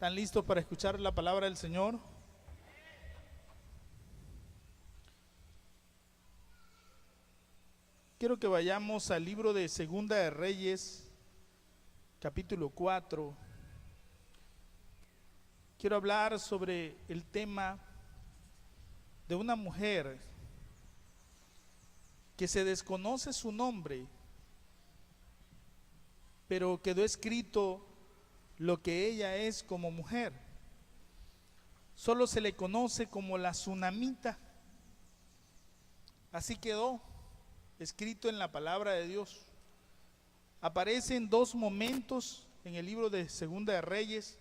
¿Están listos para escuchar la palabra del Señor? Quiero que vayamos al libro de Segunda de Reyes, capítulo 4. Quiero hablar sobre el tema de una mujer que se desconoce su nombre, pero quedó escrito lo que ella es como mujer. Solo se le conoce como la Sunamita. Así quedó escrito en la palabra de Dios. Aparece en dos momentos en el libro de Segunda de Reyes.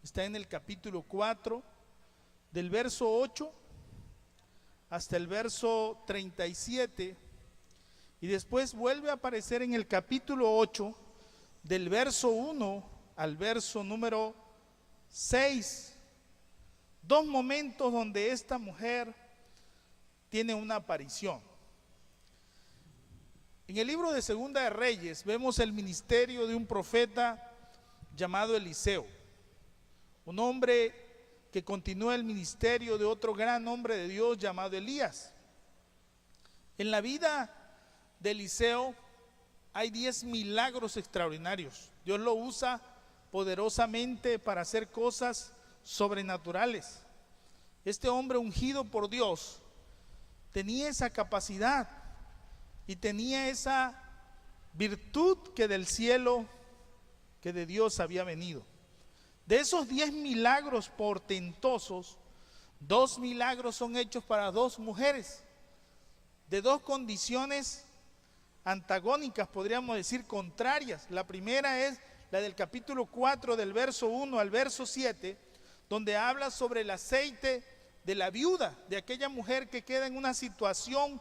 Está en el capítulo 4, del verso 8 hasta el verso 37. Y después vuelve a aparecer en el capítulo 8, del verso 1 al verso número 6. Dos momentos donde esta mujer tiene una aparición. En el libro de Segunda de Reyes vemos el ministerio de un profeta llamado Eliseo, un hombre que continúa el ministerio de otro gran hombre de Dios llamado Elías. En la vida de Eliseo hay 10 milagros extraordinarios. Dios lo usa poderosamente para hacer cosas sobrenaturales. Este hombre ungido por Dios tenía esa capacidad y tenía esa virtud que del cielo, que de Dios había venido. De esos 10 milagros portentosos, 2 milagros son hechos para 2 mujeres, de 2 condiciones antagónicas, podríamos decir contrarias. La primera es la del capítulo 4, del verso 1 al verso 7, donde habla sobre el aceite de la viuda, de aquella mujer que queda en una situación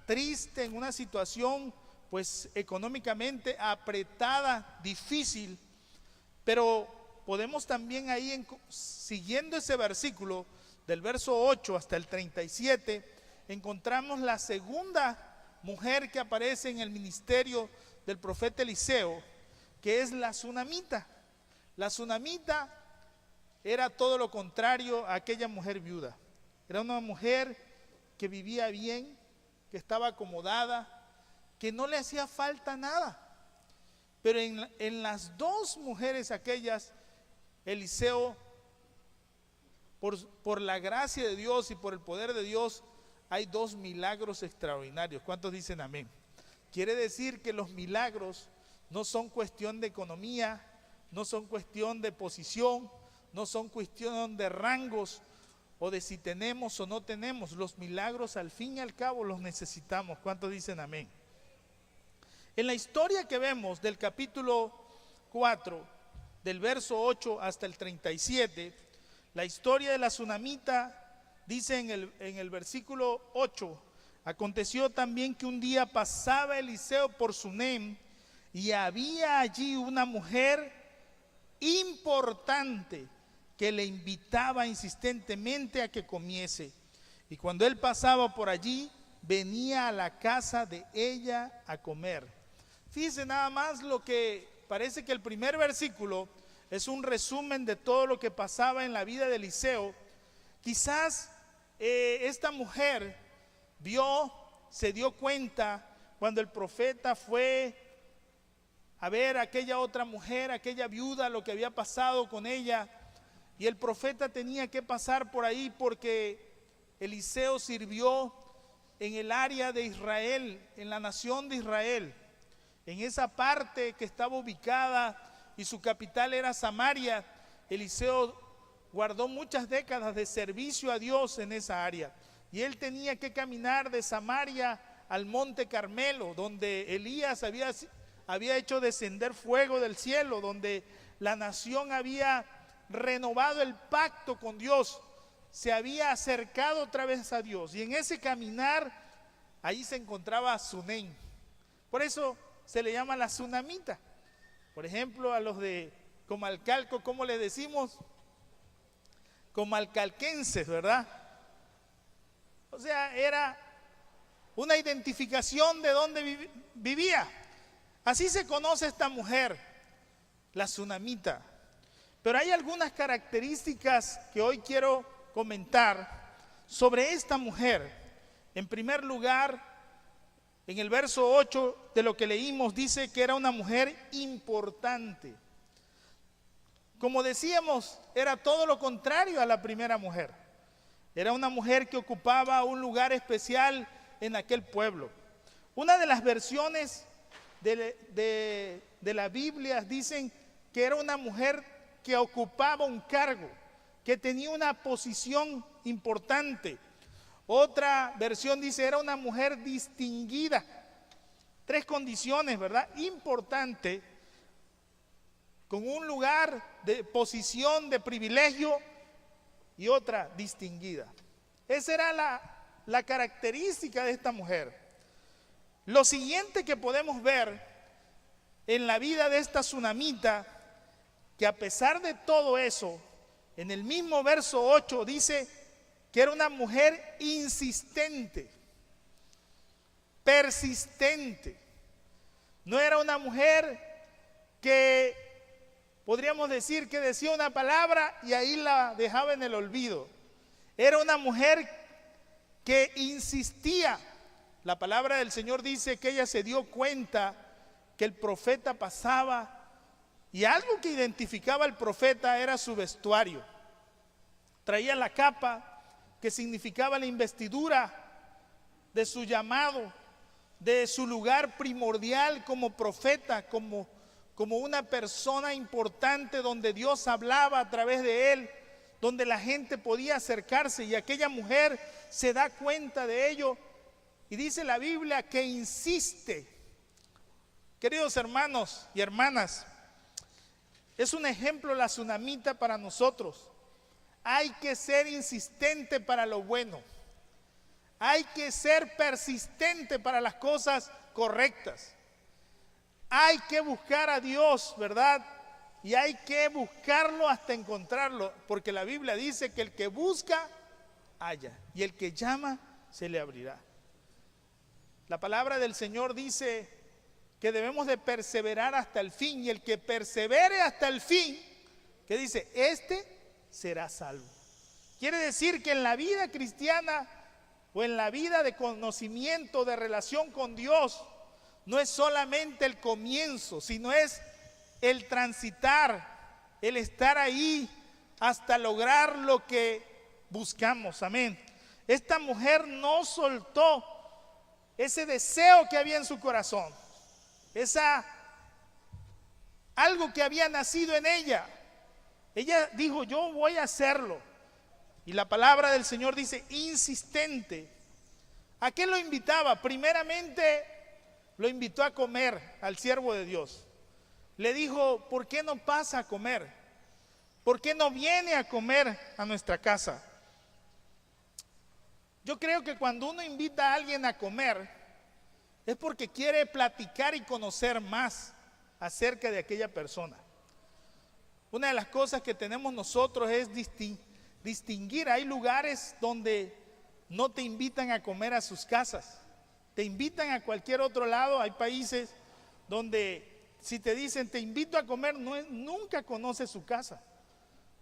triste, en una situación pues económicamente apretada, difícil. Pero podemos también ahí, siguiendo ese versículo del verso 8 hasta el 37, encontramos la segunda mujer que aparece en el ministerio del profeta Eliseo, que es la Sunamita. La Sunamita era todo lo contrario a aquella mujer viuda. Era una mujer que vivía bien, que estaba acomodada, que no le hacía falta nada. Pero en las 2 mujeres aquellas, Eliseo, por la gracia de Dios y por el poder de Dios, hay 2 milagros extraordinarios. ¿Cuántos dicen amén? Quiere decir que los milagros no son cuestión de economía, no son cuestión de posición, no son cuestión de rangos o de si tenemos o no tenemos. Los milagros al fin y al cabo los necesitamos. ¿Cuántos dicen amén? En la historia que vemos del capítulo 4, del verso 8 hasta el 37, la historia de la Sunamita dice en el versículo 8: aconteció también que un día pasaba Eliseo por Sunem, y había allí una mujer importante que le invitaba insistentemente a que comiese. Y cuando él pasaba por allí, venía a la casa de ella a comer. Fíjense nada más lo que parece que el primer versículo es un resumen de todo lo que pasaba en la vida de Eliseo. Quizás esta mujer se dio cuenta cuando el profeta fue a ver a aquella otra mujer, aquella viuda, lo que había pasado con ella. Y el profeta tenía que pasar por ahí porque Eliseo sirvió en el área de Israel, en la nación de Israel, en esa parte que estaba ubicada y su capital era Samaria. Eliseo guardó muchas décadas de servicio a Dios en esa área. Y él tenía que caminar de Samaria al monte Carmelo, donde Elías había hecho descender fuego del cielo, donde la nación había renovado el pacto con Dios, se había acercado otra vez a Dios. Y en ese caminar, ahí se encontraba Sunem. Por eso se le llama la Sunamita. Por ejemplo, a los de Comalcalco, ¿cómo les decimos? Comalcalquenses, ¿verdad? O sea, era una identificación de dónde vivía. Así se conoce esta mujer, la Sunamita. Pero hay algunas características que hoy quiero comentar sobre esta mujer. En primer lugar, en el verso 8 de lo que leímos dice que era una mujer importante. Como decíamos, era todo lo contrario a la primera mujer. Era una mujer que ocupaba un lugar especial en aquel pueblo. Una de las versiones de la Biblia dicen que era una mujer que ocupaba un cargo, que tenía una posición importante. Otra versión dice era una mujer distinguida. Tres condiciones, ¿verdad? Importante, con un lugar de posición, de privilegio, y otra distinguida. Esa era la característica de esta mujer. Lo siguiente que podemos ver en la vida de esta tsunamita, que a pesar de todo eso, en el mismo verso 8 dice que era una mujer insistente, persistente. No era una mujer que podríamos decir que decía una palabra y ahí la dejaba en el olvido. Era una mujer que insistía. La palabra del Señor dice que ella se dio cuenta que el profeta pasaba y algo que identificaba al profeta era su vestuario. Traía la capa que significaba la investidura de su llamado, de su lugar primordial como profeta, como una persona importante donde Dios hablaba a través de él, donde la gente podía acercarse, y aquella mujer se da cuenta de ello y dice la Biblia que insiste. Queridos hermanos y hermanas, es un ejemplo la tsunamita para nosotros. Hay que ser insistente para lo bueno. Hay que ser persistente para las cosas correctas. Hay que buscar a Dios, ¿verdad? Y hay que buscarlo hasta encontrarlo, porque la Biblia dice que el que busca, halla, y el que llama, se le abrirá. La palabra del Señor dice que debemos de perseverar hasta el fin, y el que persevere hasta el fin, que dice, este será salvo. Quiere decir que en la vida cristiana o en la vida de conocimiento, de relación con Dios, no es solamente el comienzo, sino es el transitar, el estar ahí hasta lograr lo que buscamos. Amén. Esta mujer no soltó ese deseo que había en su corazón, algo que había nacido en ella. Ella dijo, yo voy a hacerlo. Y la palabra del Señor dice, insistente. ¿A qué lo invitaba? Primeramente lo invitó a comer al siervo de Dios. Le dijo, ¿por qué no pasa a comer? ¿Por qué no viene a comer a nuestra casa? Yo creo que cuando uno invita a alguien a comer, es porque quiere platicar y conocer más acerca de aquella persona. Una de las cosas que tenemos nosotros es distinguir. Hay lugares donde no te invitan a comer a sus casas, te invitan a cualquier otro lado. Hay países donde si te dicen te invito a comer, nunca conoces su casa.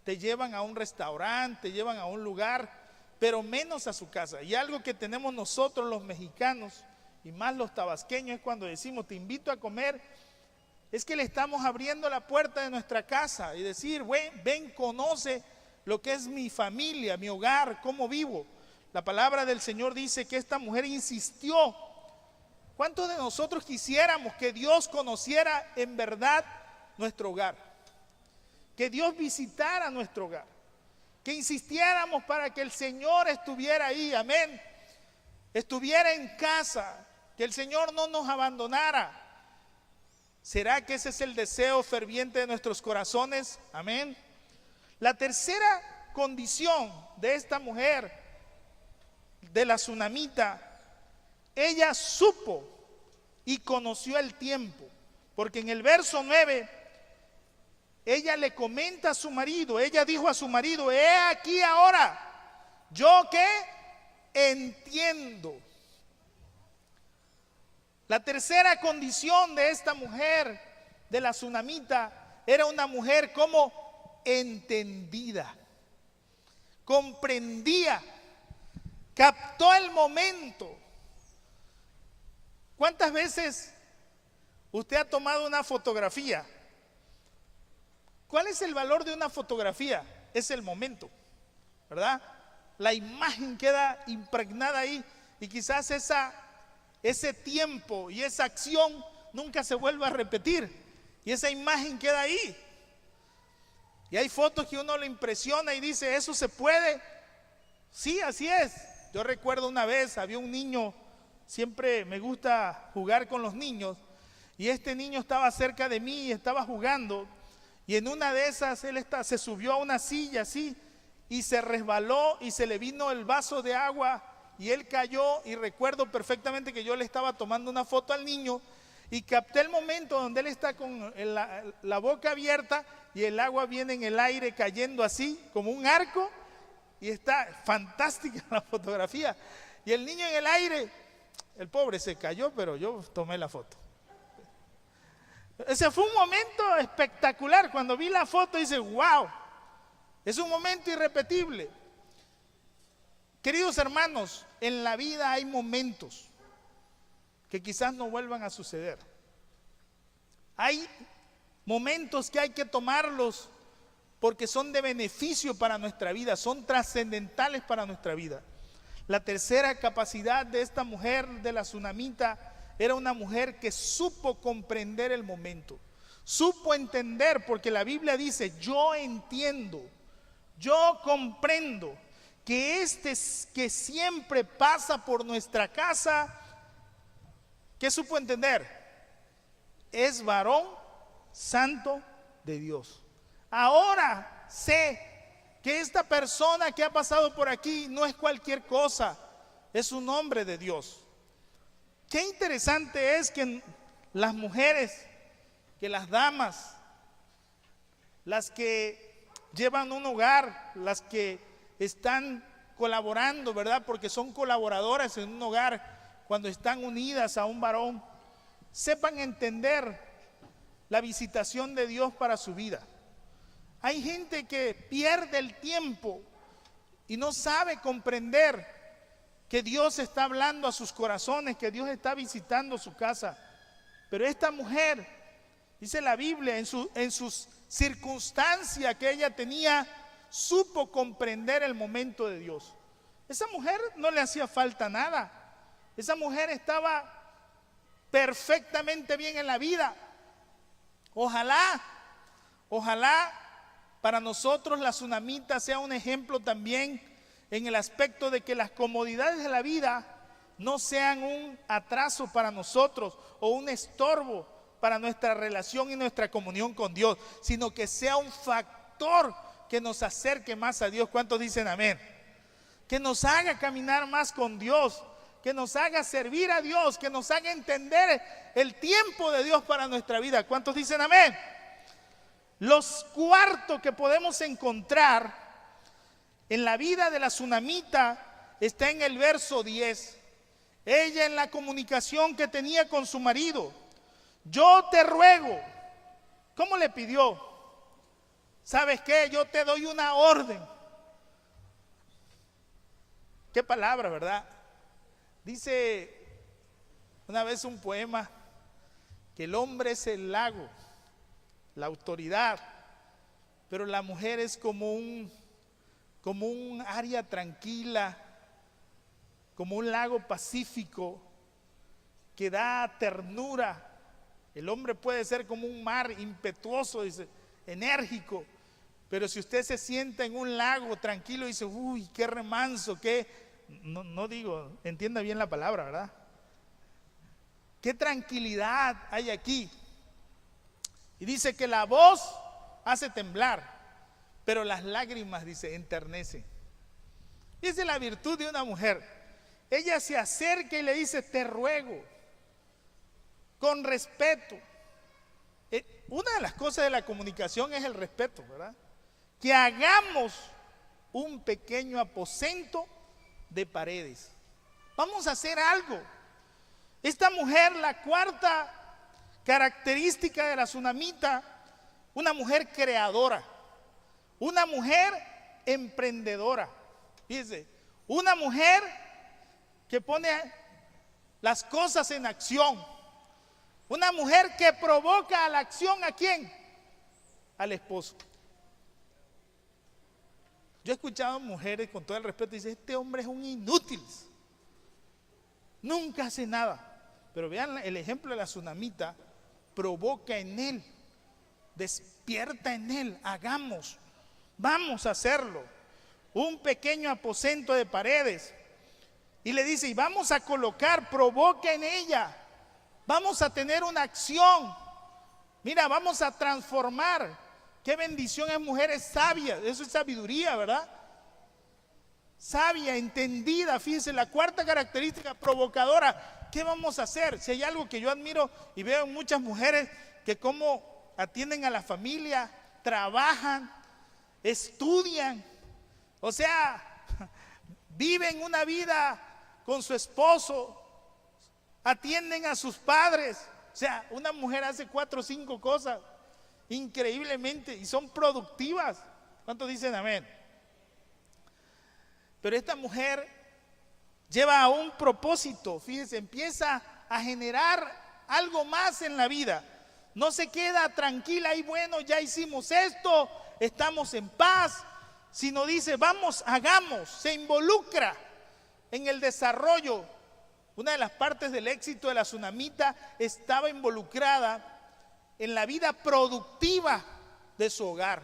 Te llevan a un restaurante, te llevan a un lugar, pero menos a su casa. Y algo que tenemos nosotros los mexicanos y más los tabasqueños es cuando decimos te invito a comer, es que le estamos abriendo la puerta de nuestra casa y decir, ven, conoce lo que es mi familia, mi hogar, cómo vivo. La palabra del Señor dice que esta mujer insistió. ¿Cuántos de nosotros quisiéramos que Dios conociera en verdad nuestro hogar? Que Dios visitara nuestro hogar, que insistiéramos para que el Señor estuviera ahí, amén, estuviera en casa, que el Señor no nos abandonara. ¿Será que ese es el deseo ferviente de nuestros corazones? Amén. La tercera condición de esta mujer, de la tsunamita, ella supo y conoció el tiempo, porque en el verso 9 ella le comenta a su marido, ella dijo a su marido, he aquí ahora, yo que entiendo. La tercera condición de esta mujer, de la tsunamita, era una mujer como entendida, comprendía, captó el momento. ¿Cuántas veces usted ha tomado una fotografía? ¿Cuál es el valor de una fotografía? Es el momento, ¿verdad? La imagen queda impregnada ahí y quizás ese tiempo y esa acción nunca se vuelva a repetir y esa imagen queda ahí. Y hay fotos que uno le impresiona y dice, ¿eso se puede? Sí, así es. Yo recuerdo una vez, había un niño, siempre me gusta jugar con los niños, y este niño estaba cerca de mí y estaba jugando, y en una de esas él se subió a una silla así, y se resbaló y se le vino el vaso de agua, y él cayó, y recuerdo perfectamente que yo le estaba tomando una foto al niño, y capté el momento donde él está con la boca abierta, y el agua viene en el aire cayendo así, como un arco, y está fantástica la fotografía. Y el niño en el aire, el pobre se cayó, pero yo tomé la foto. Ese fue un momento espectacular. Cuando vi la foto, dice, wow, es un momento irrepetible. Queridos hermanos, en la vida hay momentos que quizás no vuelvan a suceder. Hay momentos que hay que tomarlos porque son de beneficio para nuestra vida, son trascendentales para nuestra vida. La tercera capacidad de esta mujer de la Sunamita era una mujer que supo comprender el momento, supo entender, porque la Biblia dice, yo entiendo, yo comprendo que que siempre pasa por nuestra casa, ¿qué supo entender? Es varón santo de Dios. Ahora sé que esta persona que ha pasado por aquí no es cualquier cosa, es un hombre de Dios. Qué interesante es que las mujeres, que las damas, las que llevan un hogar, las que están colaborando, ¿verdad? Porque son colaboradoras en un hogar cuando están unidas a un varón, sepan entender la visitación de Dios para su vida. Hay gente que pierde el tiempo y no sabe comprender que Dios está hablando a sus corazones, que Dios está visitando su casa. Pero esta mujer, dice la Biblia, en sus circunstancias que ella tenía, supo comprender el momento de Dios. Esa mujer no le hacía falta nada. Esa mujer estaba perfectamente bien en la vida. Ojalá para nosotros la Sunamita sea un ejemplo también en el aspecto de que las comodidades de la vida no sean un atraso para nosotros o un estorbo para nuestra relación y nuestra comunión con Dios, sino que sea un factor que nos acerque más a Dios. ¿Cuántos dicen amén? Que nos haga caminar más con Dios, que nos haga servir a Dios, que nos haga entender el tiempo de Dios para nuestra vida. ¿Cuántos dicen amén? Los cuartos que podemos encontrar en la vida de la Sunamita está en el verso 10. Ella, en la comunicación que tenía con su marido, yo te ruego. ¿Cómo le pidió? ¿Sabes qué? Yo te doy una orden. Qué palabra, ¿verdad? Dice una vez un poema que el hombre es el lago, la autoridad, pero la mujer es como un área tranquila, como un lago pacífico que da ternura. El hombre puede ser como un mar impetuoso, dice, enérgico, pero si usted se sienta en un lago tranquilo y dice, uy, qué remanso, no digo, entienda bien la palabra, ¿verdad? Qué tranquilidad hay aquí. Y dice que la voz hace temblar, pero las lágrimas, dice, enternece. Y esa es la virtud de una mujer. Ella se acerca y le dice, te ruego, con respeto. Una de las cosas de la comunicación es el respeto, ¿verdad? Que hagamos un pequeño aposento de paredes. Vamos a hacer algo. Esta mujer, la cuarta característica de la Sunamita, una mujer creadora. una mujer emprendedora. Fíjense, una mujer que pone las cosas en acción. Una mujer que provoca a la acción, ¿a quién? Al esposo. Yo he escuchado mujeres, con todo el respeto, dicen, este hombre es un inútil, nunca hace nada. Pero vean el ejemplo de la tsunamita, provoca en él, despierta en él, hagamos, vamos a hacerlo. Un pequeño aposento de paredes, y le dice, y vamos a colocar, provoca en ella, vamos a tener una acción, mira, vamos a transformar. Qué bendición es mujeres sabias, eso es sabiduría, ¿verdad? Sabia, entendida, fíjense, la cuarta característica, provocadora. ¿Qué vamos a hacer? Si hay algo que yo admiro y veo en muchas mujeres, que cómo atienden a la familia, trabajan, estudian, o sea, viven una vida con su esposo, atienden a sus padres. O sea, una mujer hace 4 o 5 cosas increíblemente y son productivas. ¿Cuántos dicen amén? Pero esta mujer lleva a un propósito, fíjense, empieza a generar algo más en la vida. No se queda tranquila y bueno, ya hicimos esto, estamos en paz, sino dice, vamos, hagamos, se involucra en el desarrollo. Una de las partes del éxito de la tsunamita estaba involucrada en la vida productiva de su hogar.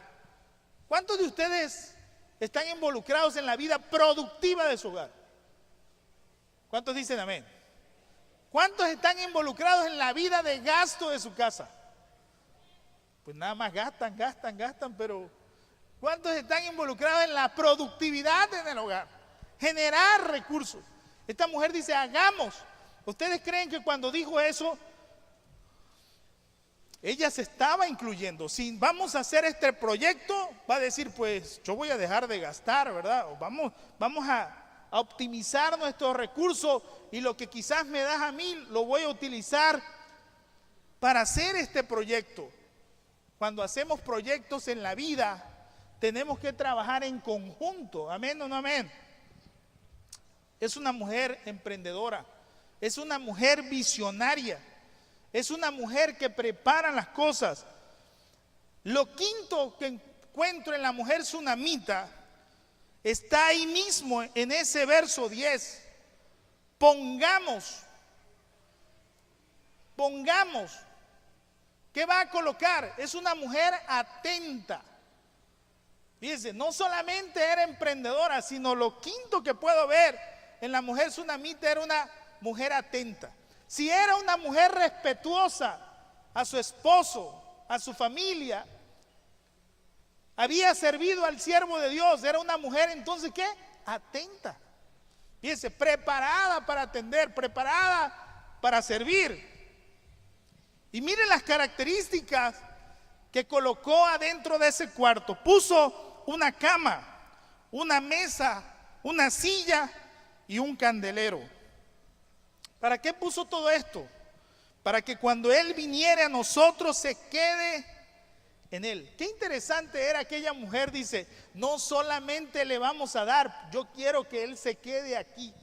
¿Cuántos de ustedes están involucrados en la vida productiva de su hogar? ¿Cuántos dicen amén? ¿Cuántos están involucrados en la vida de gasto de su casa? Pues nada más gastan, pero ¿cuántos están involucrados en la productividad en el hogar? Generar recursos. Esta mujer dice, hagamos. ¿Ustedes creen que cuando dijo eso, ella se estaba incluyendo? Si vamos a hacer este proyecto, va a decir, pues yo voy a dejar de gastar, ¿verdad? O vamos a optimizar nuestros recursos y lo que quizás me das a mí lo voy a utilizar para hacer este proyecto. Cuando hacemos proyectos en la vida, tenemos que trabajar en conjunto. ¿Amén o no amén? Es una mujer emprendedora, es una mujer visionaria, es una mujer que prepara las cosas. Lo quinto que encuentro en la mujer tsunamita está ahí mismo en ese verso 10. Pongamos. ¿Qué va a colocar? Es una mujer atenta. Fíjense, no solamente era emprendedora, sino lo quinto que puedo ver en la mujer tsunamita era una mujer atenta. Si era una mujer respetuosa a su esposo, a su familia, había servido al siervo de Dios, era una mujer entonces ¿qué? Atenta. Fíjense, preparada para atender, preparada para servir. Y miren las características que colocó adentro de ese cuarto. Puso una cama, una mesa, una silla y un candelero. ¿Para qué puso todo esto? Para que cuando Él viniera a nosotros se quede en Él. Qué interesante era aquella mujer, dice, no solamente le vamos a dar, yo quiero que Él se quede aquí,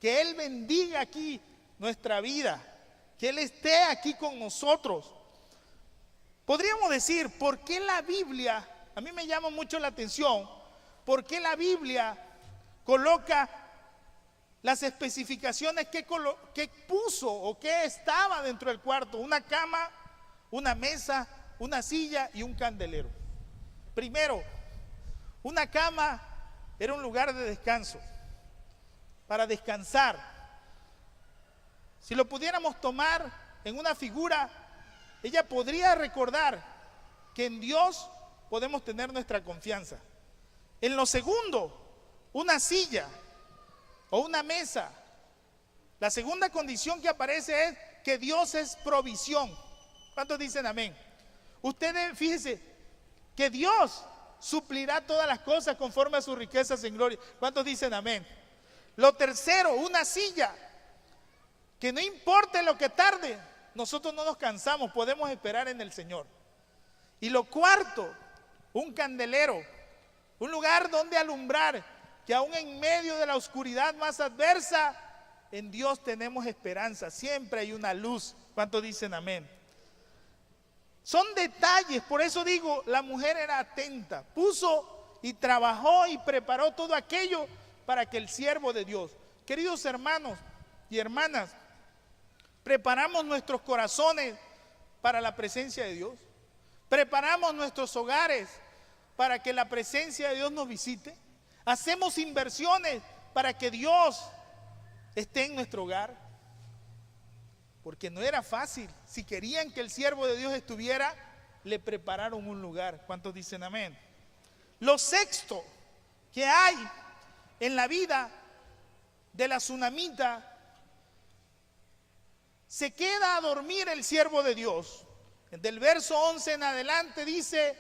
que Él bendiga aquí nuestra vida, que Él esté aquí con nosotros. Podríamos decir, ¿por qué la Biblia, a mí me llama mucho la atención, por qué la Biblia coloca las especificaciones que puso o que estaba dentro del cuarto? Una cama, una mesa, una silla y un candelero. Primero, una cama era un lugar de descanso, para descansar. Si lo pudiéramos tomar en una figura, ella podría recordar que en Dios podemos tener nuestra confianza. En lo segundo, una silla o una mesa. La segunda condición que aparece es que Dios es provisión. ¿Cuántos dicen amén? Ustedes fíjense que Dios suplirá todas las cosas conforme a sus riquezas en gloria. ¿Cuántos dicen amén? Lo tercero, una silla, que no importa lo que tarde, nosotros no nos cansamos, podemos esperar en el Señor. Y lo cuarto, un candelero. un lugar donde alumbrar, que aún en medio de la oscuridad más adversa, en Dios tenemos esperanza, siempre hay una luz. ¿Cuántos dicen amén? Son detalles, por eso digo, la mujer era atenta, puso y trabajó y preparó todo aquello para que el siervo de Dios. Queridos hermanos y hermanas, preparamos nuestros corazones para la presencia de Dios. Preparamos nuestros hogares para que la presencia de Dios nos visite. Hacemos inversiones para que Dios esté en nuestro hogar. Porque no era fácil. Si querían que el siervo de Dios estuviera, le prepararon un lugar. ¿Cuántos dicen amén? Lo sexto que hay en la vida de la tsunamita, se queda a dormir el siervo de Dios. Del verso 11 en adelante dice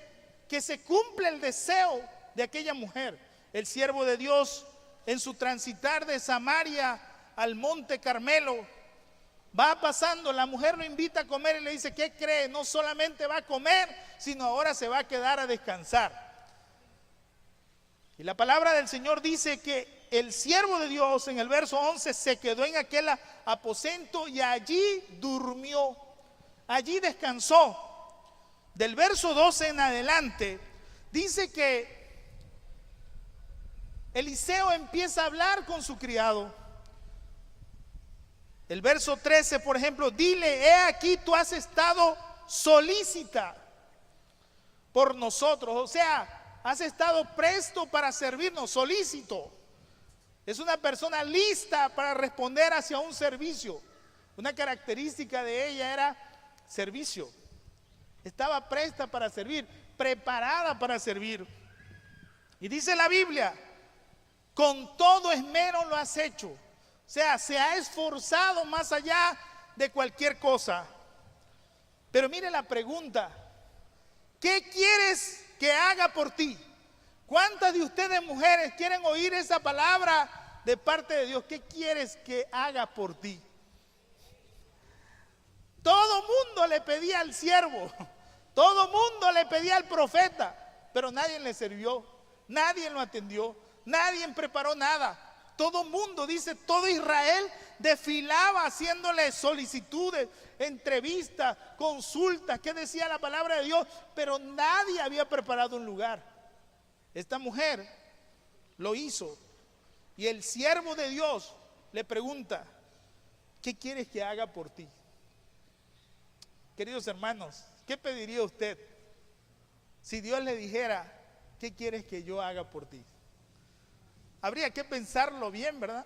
que se cumple el deseo de aquella mujer. El siervo de Dios, en su transitar de Samaria al monte Carmelo, va pasando, la mujer lo invita a comer y le dice, ¿qué cree? No solamente va a comer, sino ahora se va a quedar a descansar. Y la palabra del Señor dice que el siervo de Dios, en el verso 11, se quedó en aquel aposento y allí durmió, allí descansó. Del verso 12 en adelante, dice que Eliseo empieza a hablar con su criado. El verso 13, por ejemplo, dile, he aquí tú has estado solícita por nosotros. O sea, has estado presto para servirnos, solícito. Es una persona lista para responder hacia un servicio. Una característica de ella era servicio. Estaba presta para servir, preparada para servir. Y dice la Biblia, con todo esmero lo has hecho. O sea, se ha esforzado más allá de cualquier cosa. Pero mire la pregunta, ¿qué quieres que haga por ti? ¿Cuántas de ustedes mujeres quieren oír esa palabra de parte de Dios? ¿Qué quieres que haga por ti? Todo mundo le pedía al siervo, todo mundo le pedía al profeta, pero nadie le sirvió, nadie lo atendió, nadie preparó nada. Todo mundo, dice, todo Israel desfilaba haciéndole solicitudes, entrevistas, consultas, ¿qué decía la palabra de Dios? Pero nadie había preparado un lugar. Esta mujer lo hizo y el siervo de Dios le pregunta, ¿qué quieres que haga por ti? Queridos hermanos, ¿qué pediría usted si Dios le dijera, ¿qué quieres que yo haga por ti? Habría que pensarlo bien, ¿verdad?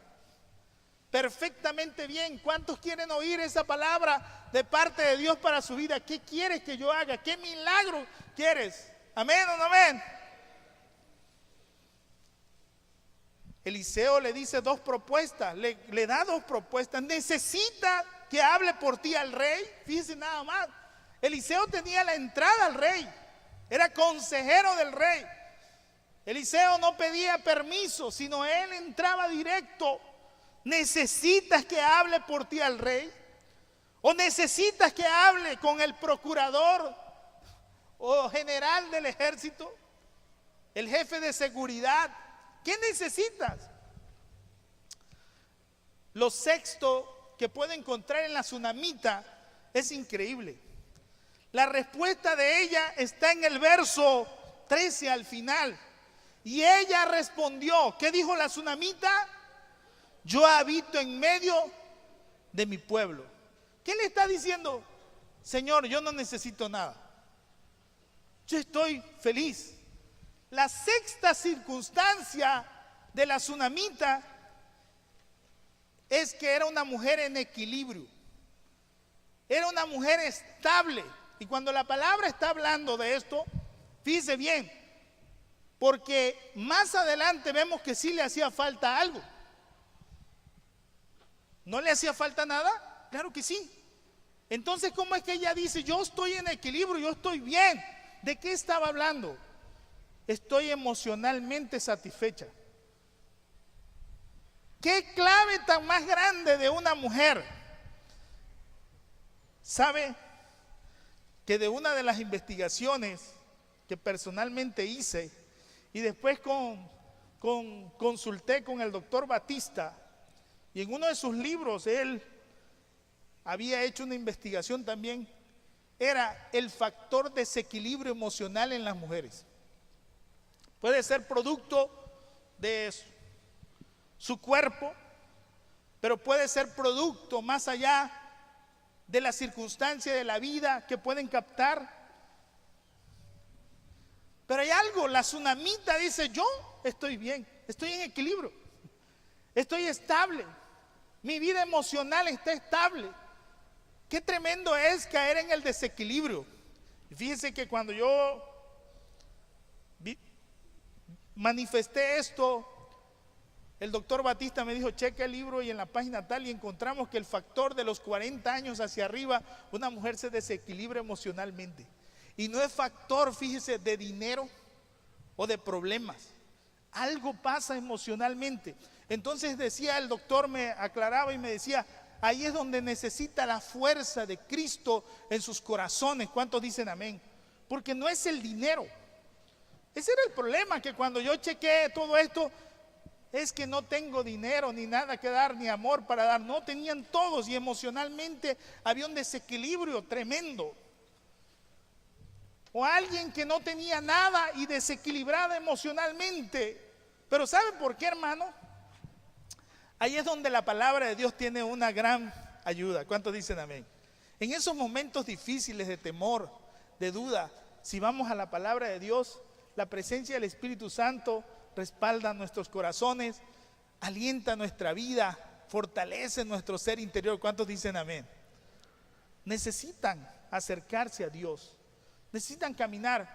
Perfectamente bien. ¿Cuántos quieren oír esa palabra de parte de Dios para su vida? ¿Qué quieres que yo haga? ¿Qué milagro quieres? ¿Amén o no amén? Eliseo le dice dos propuestas, le da dos propuestas. Necesita que hable por ti al rey. Fíjense nada más. Eliseo tenía la entrada al rey, era consejero del rey. Eliseo no pedía permiso, sino él entraba directo. ¿Necesitas que hable por ti al rey? ¿O necesitas que hable con el procurador o general del ejército? ¿El jefe de seguridad? ¿Qué necesitas? Lo sexto que puedo encontrar en la tsunamita es increíble. La respuesta de ella está en el verso 13 al final. Y ella respondió, ¿qué dijo la tsunamita? Yo habito en medio de mi pueblo. ¿Qué le está diciendo? Señor, yo no necesito nada. Yo estoy feliz. La sexta circunstancia de la tsunamita es que era una mujer en equilibrio. Era una mujer estable. Y cuando la palabra está hablando de esto, fíjese bien, porque más adelante vemos que sí le hacía falta algo. ¿No le hacía falta nada? Claro que sí. Entonces, ¿cómo es que ella dice, yo estoy en equilibrio, yo estoy bien? ¿De qué estaba hablando? Estoy emocionalmente satisfecha. ¿Qué clave tan más grande de una mujer? ¿Sabe que de una de las investigaciones que personalmente hice, Y después consulté con el doctor Batista, y en uno de sus libros él había hecho una investigación también. Era el factor desequilibrio emocional en las mujeres. Puede ser producto de su cuerpo, pero puede ser producto más allá de las circunstancias de la vida que pueden captar. Pero hay algo, la tsunamita dice: yo estoy bien, estoy en equilibrio, estoy estable, mi vida emocional está estable. Qué tremendo es caer en el desequilibrio. Y fíjense que cuando yo manifesté esto, el doctor Batista me dijo: checa el libro y en la página tal, y encontramos que el factor de los 40 años hacia arriba, una mujer se desequilibra emocionalmente. Y no es factor, fíjese, de dinero o de problemas. Algo pasa emocionalmente. Entonces decía el doctor, me aclaraba y me decía: ahí es donde necesita la fuerza de Cristo en sus corazones. ¿Cuántos dicen amén? Porque no es el dinero. Ese era el problema, que cuando yo chequeé todo esto, es que no tengo dinero ni nada que dar, ni amor para dar. No, tenían todos, y emocionalmente había un desequilibrio tremendo. O alguien que no tenía nada y desequilibrada emocionalmente. Pero ¿saben por qué, hermano? Ahí es donde la palabra de Dios tiene una gran ayuda. ¿Cuántos dicen amén? En esos momentos difíciles de temor, de duda, si vamos a la palabra de Dios, la presencia del Espíritu Santo respalda nuestros corazones, alienta nuestra vida, fortalece nuestro ser interior. ¿Cuántos dicen amén? Necesitan acercarse a Dios, necesitan caminar.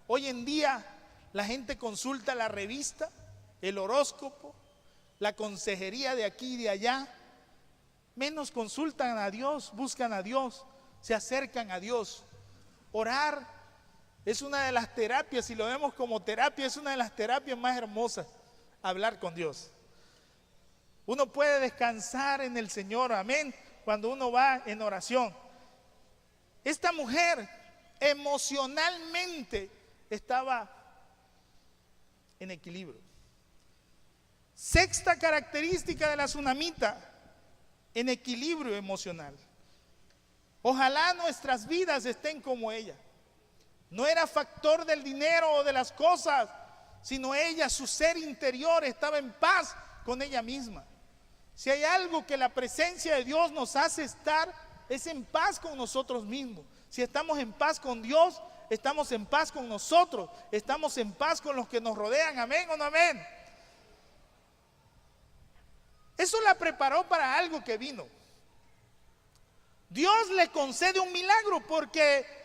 Hoy en día la gente consulta la revista, el horóscopo, la consejería de aquí y de allá. Menos consultan a Dios, buscan a Dios, se acercan a Dios. Orar es una de las terapias, si lo vemos como terapia, es una de las terapias más hermosas, hablar con Dios. Uno puede descansar en el Señor, amén, cuando uno va en oración. Esta mujer emocionalmente estaba en equilibrio. Sexta característica de la tsunamita: en equilibrio emocional. Ojalá nuestras vidas estén como ella. No era factor del dinero o de las cosas, sino ella, su ser interior, estaba en paz con ella misma. Si hay algo que la presencia de Dios nos hace estar, es en paz con nosotros mismos. Si estamos en paz con Dios, estamos en paz con nosotros, estamos en paz con los que nos rodean. ¿Amén o no amén? Eso la preparó para algo que vino. Dios le concede un milagro, porque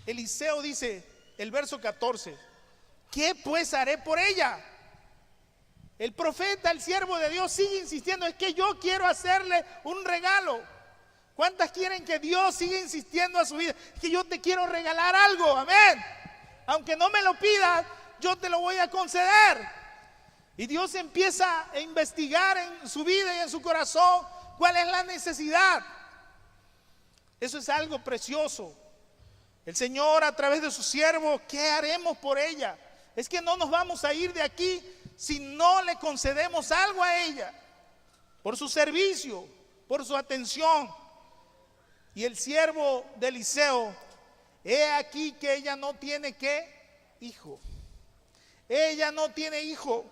Eliseo dice, el verso 14: ¿qué pues haré por ella? El profeta, el siervo de Dios, sigue insistiendo: es que yo quiero hacerle un regalo. ¿Cuántas quieren que Dios siga insistiendo a su vida? Es que yo te quiero regalar algo, amén. Aunque no me lo pidas, yo te lo voy a conceder. Y Dios empieza a investigar en su vida y en su corazón cuál es la necesidad. Eso es algo precioso. El Señor, a través de su siervo, ¿qué haremos por ella? Es que no nos vamos a ir de aquí si no le concedemos algo a ella, por su servicio, por su atención. Y el siervo de Eliseo: he aquí que ella no tiene ¿qué? Hijo. Ella no tiene hijo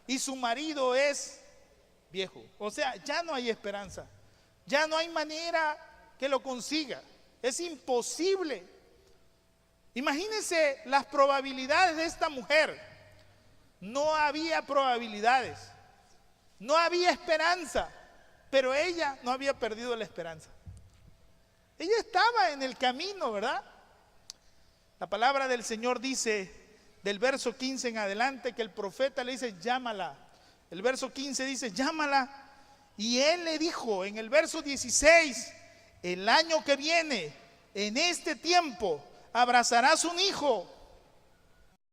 y su marido es viejo. O sea, ya no hay esperanza, ya no hay manera que lo consiga, es imposible. Imagínense las probabilidades de esta mujer. No había probabilidades, no había esperanza, pero ella no había perdido la esperanza. Ella estaba en el camino, ¿verdad? La palabra del Señor dice, del verso 15 en adelante, que el profeta le dice: llámala. El verso 15 dice: llámala. Y él le dijo en el verso 16: el año que viene, en este tiempo, abrazarás un hijo